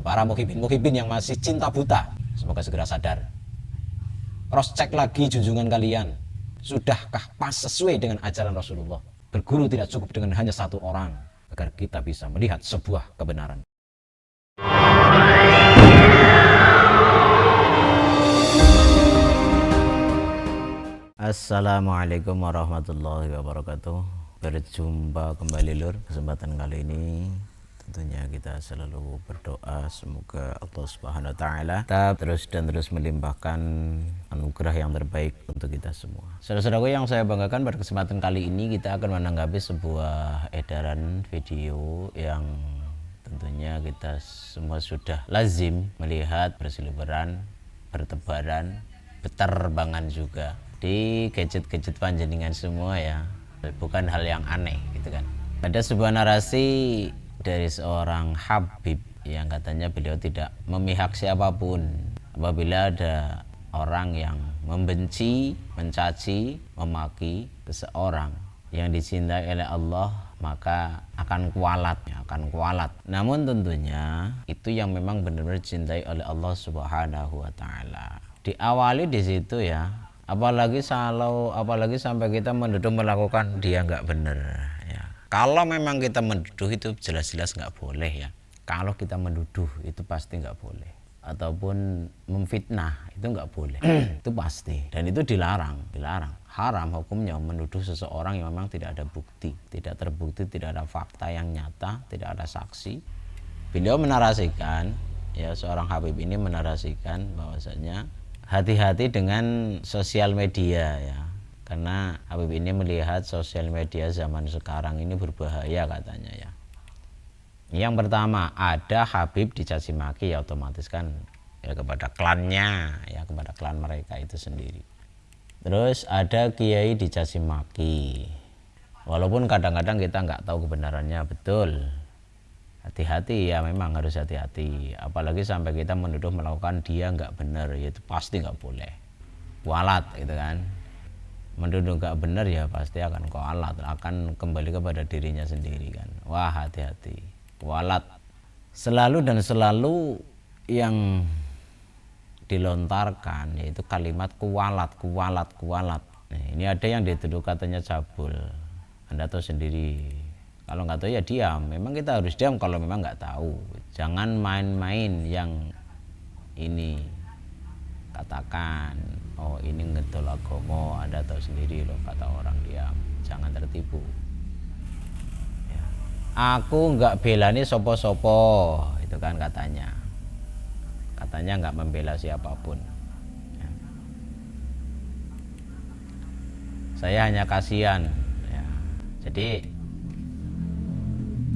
para muhibin yang masih cinta buta, semoga segera sadar. Cross check lagi junjungan kalian, sudahkah pas sesuai dengan ajaran Rasulullah? Berguru tidak cukup dengan hanya satu orang agar kita bisa melihat sebuah kebenaran. Assalamualaikum warahmatullahi wabarakatuh. Berjumpa kembali lur. Kesempatan kali ini tentunya kita selalu berdoa semoga Allah Subhanahu wa taala tetap terus melimpahkan anugerah yang terbaik untuk kita semua. Saudara-saudaraku yang saya banggakan, pada kesempatan kali ini kita akan menanggapi sebuah edaran video yang tentunya kita semua sudah lazim melihat berseliweran, bertebaran, beterbangan juga di gadget-gadget panjenengan semua ya. Bukan hal yang aneh gitu kan. Ada sebuah narasi dari seorang Habib yang katanya beliau tidak memihak siapapun. Apabila ada orang yang membenci, mencaci, memaki seseorang yang dicintai oleh Allah, maka akan kualat. Namun tentunya itu yang memang benar-benar dicintai oleh Allah Subhanahu wa taala. Diawali di situ ya. Apalagi sampai kita menuduh melakukan dia nggak benar ya. Kalau memang kita menuduh itu jelas-jelas nggak boleh ya. Kalau kita menuduh itu pasti nggak boleh, ataupun memfitnah itu nggak boleh. Itu pasti, dan itu dilarang. Haram hukumnya menuduh seseorang yang memang tidak ada bukti, tidak terbukti, tidak ada fakta yang nyata, tidak ada saksi. Beliau menarasikan ya, seorang Habib ini menarasikan bahwasanya hati-hati dengan sosial media ya, karena Habib ini melihat sosial media zaman sekarang ini berbahaya katanya ya. Yang pertama, ada Habib dicaci maki ya otomatis kan ya kepada klannya ya, kepada klan mereka itu sendiri. Terus ada kiai dicaci maki, walaupun kadang-kadang kita nggak tahu kebenarannya betul. Hati-hati ya, memang harus hati-hati, apalagi sampai kita menuduh melakukan dia nggak benar ya, itu pasti nggak boleh. Kualat gitu kan, menuduh nggak benar ya pasti akan kualat, akan kembali kepada dirinya sendiri kan. Wah, hati-hati, kualat. Selalu yang dilontarkan yaitu kalimat kualat. Nah, ini ada yang dituduh katanya cabul. Anda tahu sendiri, kalau nggak tahu ya diam. Memang kita harus diam kalau memang nggak tahu. Jangan main-main yang ini katakan, oh ini ngedol agama, Anda tahu sendiri loh, kata orang diam. Jangan tertipu ya. Aku nggak belani sopo-sopo itu kan katanya nggak membela siapapun ya. Saya hanya kasihan ya. Jadi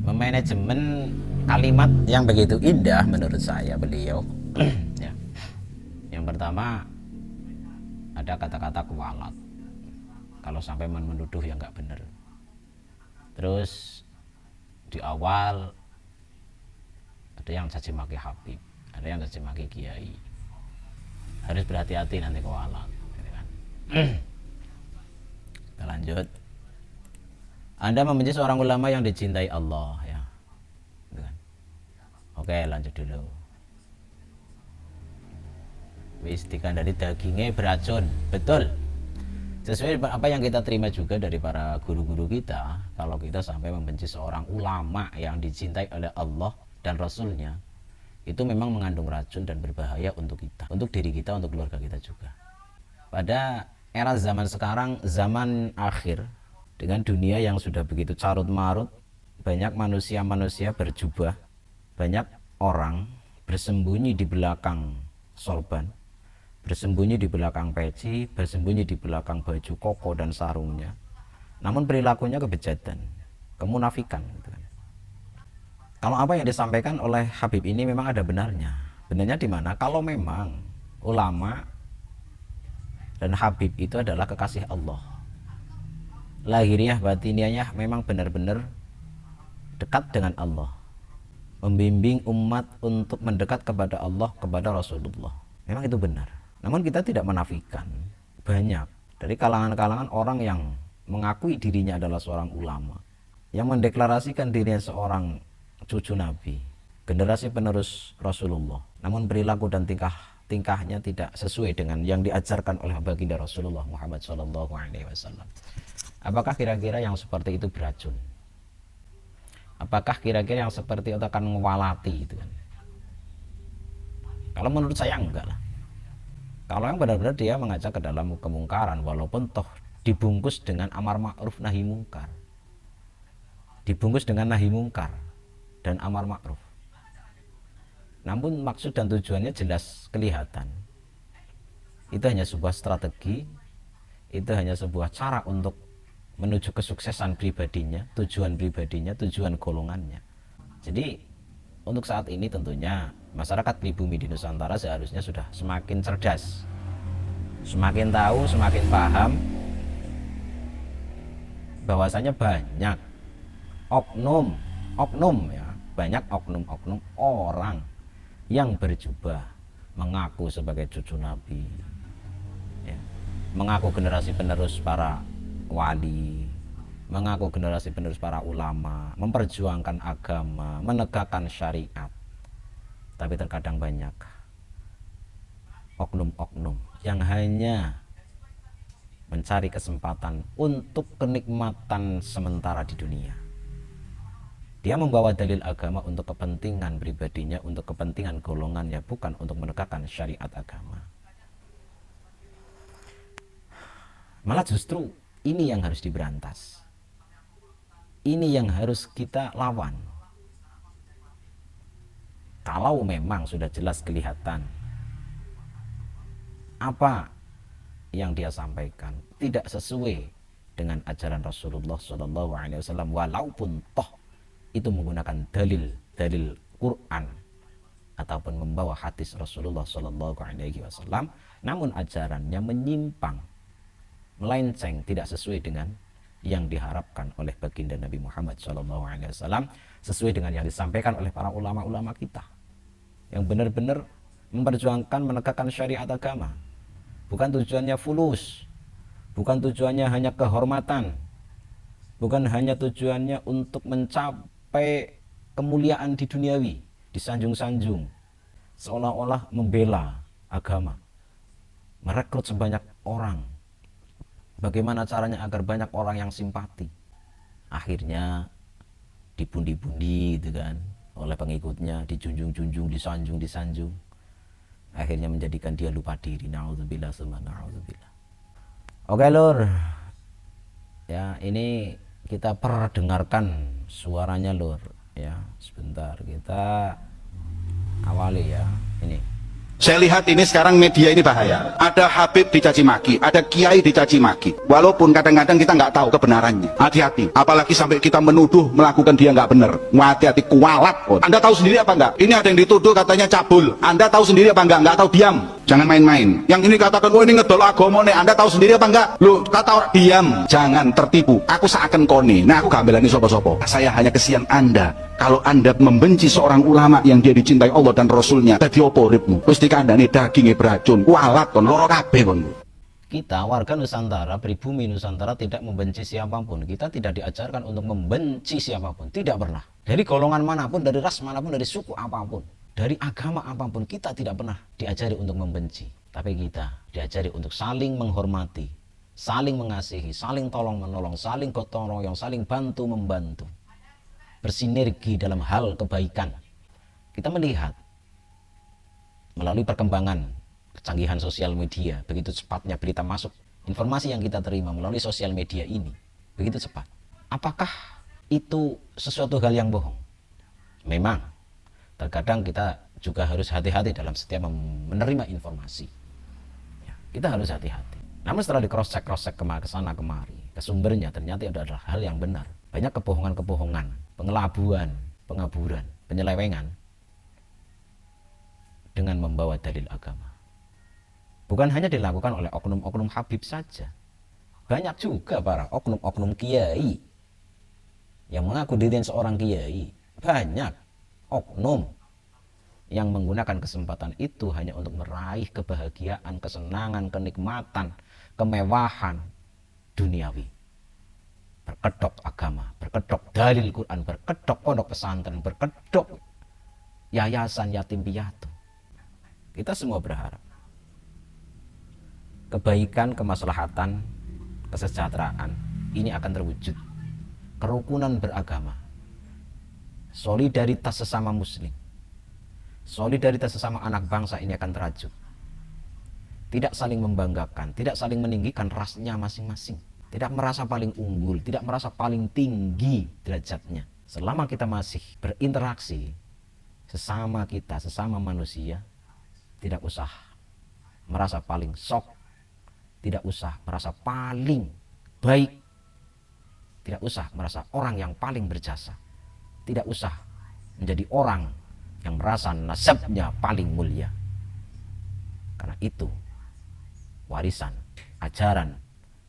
memanajemen kalimat yang begitu indah menurut saya beliau ya. Yang pertama, ada kata-kata kualat kalau sampai menuduh yang nggak benar. Terus di awal ada yang caci maki Habib, ada yang caci maki kiai. Harus berhati-hati nanti kualat gitu kan. Kita lanjut. Anda membenci seorang ulama yang dicintai Allah ya. Oke, lanjut dulu. Wis dikandani dagingnya beracun. Betul. Sesuai apa yang kita terima juga dari para guru-guru kita, kalau kita sampai membenci seorang ulama yang dicintai oleh Allah dan Rasulnya, itu memang mengandung racun dan berbahaya untuk kita, untuk diri kita, untuk keluarga kita juga. Pada era zaman sekarang, zaman akhir, dengan dunia yang sudah begitu carut marut, banyak manusia-manusia berjubah, banyak orang bersembunyi di belakang sorban, bersembunyi di belakang peci, bersembunyi di belakang baju koko dan sarungnya. Namun perilakunya kebejatan, kemunafikan gitu kan. Kalau apa yang disampaikan oleh Habib ini memang ada benarnya. Benarnya di mana? Kalau memang ulama dan Habib itu adalah kekasih Allah, lahiriah batiniahnya memang benar-benar dekat dengan Allah, membimbing umat untuk mendekat kepada Allah, kepada Rasulullah. Memang itu benar. Namun kita tidak menafikan, banyak dari kalangan-kalangan orang yang mengakui dirinya adalah seorang ulama, yang mendeklarasikan dirinya seorang cucu Nabi, generasi penerus Rasulullah, namun perilaku dan tingkahnya tidak sesuai dengan yang diajarkan oleh baginda Rasulullah Muhammad SAW. Apakah kira-kira yang seperti itu beracun? Apakah kira-kira yang seperti itu akan mewalati itu kan? Kalau menurut saya enggak lah. Kalau yang benar-benar dia mengajak ke dalam kemungkaran, walaupun toh dibungkus dengan amar ma'ruf nahi mungkar, dibungkus dengan nahi mungkar dan amar ma'ruf, namun maksud dan tujuannya jelas kelihatan. Itu hanya sebuah strategi, itu hanya sebuah cara untuk menuju kesuksesan pribadinya, tujuan golongannya. Jadi untuk saat ini tentunya masyarakat pribumi di Nusantara seharusnya sudah semakin cerdas, semakin tahu, semakin paham bahwasanya banyak oknum ya, banyak oknum orang yang berjubah mengaku sebagai cucu Nabi ya, mengaku generasi penerus para wali, mengaku generasi penerus para ulama, memperjuangkan agama, menegakkan syariat. Tapi terkadang banyak oknum-oknum yang hanya mencari kesempatan untuk kenikmatan sementara di dunia. Dia membawa dalil agama untuk kepentingan pribadinya, untuk kepentingan golongannya, bukan untuk menegakkan syariat agama. Malah justru ini yang harus diberantas. Ini yang harus kita lawan. Kalau memang sudah jelas kelihatan apa yang dia sampaikan tidak sesuai dengan ajaran Rasulullah SAW, walaupun toh itu menggunakan dalil Quran ataupun membawa hadis Rasulullah SAW, namun ajarannya menyimpang, melenceng, tidak sesuai dengan yang diharapkan oleh baginda Nabi Muhammad SAW, sesuai dengan yang disampaikan oleh para ulama-ulama kita yang benar-benar memperjuangkan menegakkan syariat agama. Bukan tujuannya fulus, bukan tujuannya hanya kehormatan, bukan hanya tujuannya untuk mencapai kemuliaan di duniawi, disanjung-sanjung, seolah-olah membela agama, merekrut sebanyak orang. Bagaimana caranya agar banyak orang yang simpati? Akhirnya dipundi-pundi gitu kan oleh pengikutnya, dijunjung-junjung, disanjung-disanjung. Akhirnya menjadikan dia lupa diri. Na'udzubillah summa na'udzubillah. Oke lur, ya ini kita perdengarkan suaranya lur ya. Sebentar kita awali ya. Ini saya lihat ini sekarang media ini bahaya. Ada Habib dicaci maki, ada Kiai dicaci maki. Walaupun kadang-kadang kita nggak tahu kebenarannya. Hati-hati. Apalagi sampai kita menuduh melakukan dia nggak benar. Hati-hati, kualat. Anda tahu sendiri apa enggak? Ini ada yang dituduh katanya cabul. Anda tahu sendiri apa enggak? Nggak tahu, diam. Jangan main-main. Yang ini katakan, oh ini ngedol agama nih. Anda tahu sendiri apa enggak? Lu kata orang, diam. Jangan tertipu. Aku seakan koni. Nah aku gak belani sopo-sopo. Saya hanya kesian Anda. Kalau Anda membenci seorang ulama yang dia dicintai Allah dan Rasulnya, tadi opo uripmu? Terus dikandani dagingnya beracun, kualat kon, loro kabeh kon. Kita warga Nusantara, pribumi Nusantara tidak membenci siapapun. Kita tidak diajarkan untuk membenci siapapun, tidak pernah. Dari golongan manapun, dari ras manapun, dari suku apapun, dari agama apapun, kita tidak pernah diajari untuk membenci. Tapi kita diajari untuk saling menghormati, saling mengasihi, saling tolong menolong, saling gotong royong, saling bantu membantu, bersinergi dalam hal kebaikan. Kita melihat melalui perkembangan kecanggihan sosial media, begitu cepatnya berita masuk, informasi yang kita terima melalui sosial media ini begitu cepat. Apakah itu sesuatu hal yang bohong? Memang terkadang kita juga harus hati-hati dalam setiap menerima informasi ya, kita harus hati-hati. Namun setelah di cross check ke sana kemari, ke sumbernya ternyata itu adalah hal yang benar. Banyak kebohongan-kebohongan, pengelabuan, pengaburan, penyelewengan dengan membawa dalil agama. Bukan hanya dilakukan oleh oknum-oknum Habib saja. Banyak juga para oknum-oknum kiai yang mengaku diri seorang kiai. Banyak oknum yang menggunakan kesempatan itu hanya untuk meraih kebahagiaan, kesenangan, kenikmatan, kemewahan duniawi. Berkedok agama, berkedok dalil Quran, berkedok pondok pesantren, berkedok yayasan yatim piatu. Kita semua berharap kebaikan, kemaslahatan, kesejahteraan ini akan terwujud. Kerukunan beragama, solidaritas sesama muslim, solidaritas sesama anak bangsa ini akan terwujud. Tidak saling membanggakan, tidak saling meninggikan rasnya masing-masing, tidak merasa paling unggul, tidak merasa paling tinggi derajatnya. Selama kita masih berinteraksi sesama kita, sesama manusia, tidak usah merasa paling sok, tidak usah merasa paling baik, tidak usah merasa orang yang paling berjasa, tidak usah menjadi orang yang merasa nasabnya paling mulia. Karena itu warisan, ajaran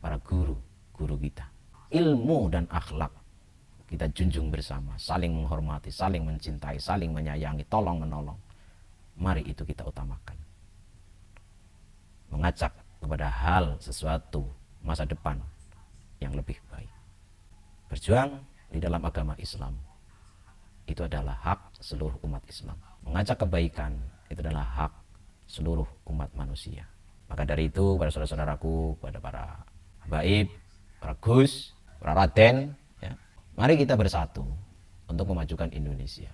para guru-guru kita. Ilmu dan akhlak kita junjung bersama, saling menghormati, saling mencintai, saling menyayangi, tolong menolong. Mari itu kita utamakan. Mengajak kepada hal sesuatu masa depan yang lebih baik. Berjuang di dalam agama Islam itu adalah hak seluruh umat Islam. Mengajak kebaikan itu adalah hak seluruh umat manusia. Maka dari itu, pada saudara-saudaraku, pada para habaib, para gus, para raden, ya, mari kita bersatu untuk memajukan Indonesia,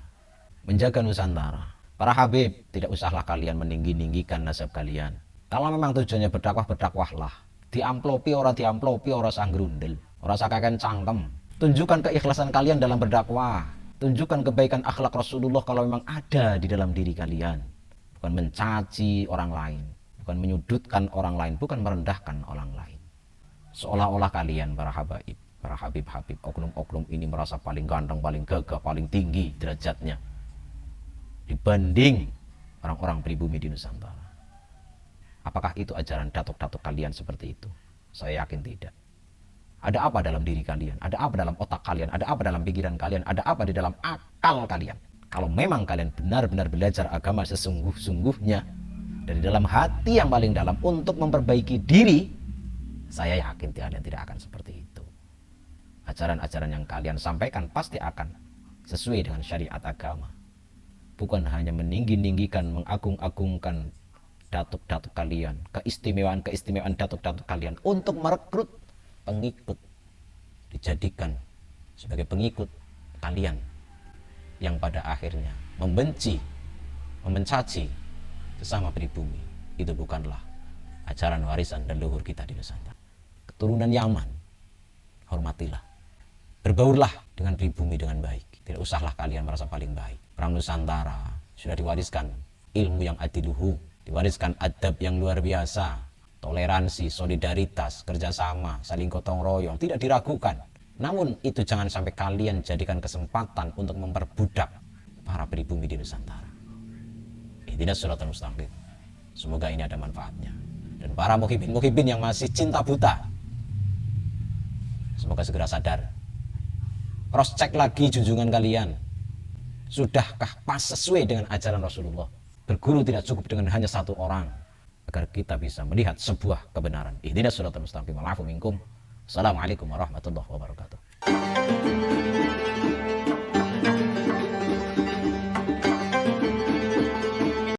menjaga Nusantara. Para habib, tidak usahlah kalian meninggi-ninggikan nasab kalian. Kalau memang tujuannya berdakwah, berdakwahlah. Diamplopi ora sang grundel, ora sakaken cangkem. Tunjukkan keikhlasan kalian dalam berdakwah. Tunjukkan kebaikan akhlak Rasulullah kalau memang ada di dalam diri kalian. Bukan mencaci orang lain, bukan menyudutkan orang lain, bukan merendahkan orang lain. Seolah-olah kalian para habaib, para habib-habib, oknum-oknum ini merasa paling ganteng, paling gagah, paling tinggi derajatnya dibanding orang-orang pribumi di Nusantara. Apakah itu ajaran datuk-datuk kalian seperti itu? Saya yakin tidak. Ada apa dalam diri kalian? Ada apa dalam otak kalian? Ada apa dalam pikiran kalian? Ada apa di dalam akal kalian? Kalau memang kalian benar-benar belajar agama sesungguh-sungguhnya dari dalam hati yang paling dalam untuk memperbaiki diri, saya yakin kalian tidak akan seperti itu. Ajaran-ajaran yang kalian sampaikan pasti akan sesuai dengan syariat agama. Bukan hanya meninggi-ninggikan, mengagung-agungkan datuk-datuk kalian, keistimewaan-keistimewaan datuk-datuk kalian untuk merekrut pengikut, dijadikan sebagai pengikut kalian yang pada akhirnya membenci, mencaci sesama pribumi. Itu bukanlah ajaran warisan dan leluhur kita di Nusantara. Keturunan Yaman, hormatilah, berbaurlah dengan pribumi dengan baik. Tidak usahlah kalian merasa paling baik. Orang Nusantara sudah diwariskan ilmu yang adiluhu, diwariskan adab yang luar biasa, toleransi, solidaritas, kerjasama, saling gotong royong, tidak diragukan. Namun itu jangan sampai kalian jadikan kesempatan untuk memperbudak para pribumi di Nusantara. Ihdinas shiratal mustaqim. Semoga ini ada manfaatnya. Dan para muhibin-muhibin yang masih cinta buta, semoga segera sadar. Cross check lagi junjungan kalian. Sudahkah pas sesuai dengan ajaran Rasulullah? Berguru tidak cukup dengan hanya satu orang, agar kita bisa melihat sebuah kebenaran. Ihdinas shiratal mustaqim. Wa'afu minkum. Assalamualaikum warahmatullahi wabarakatuh.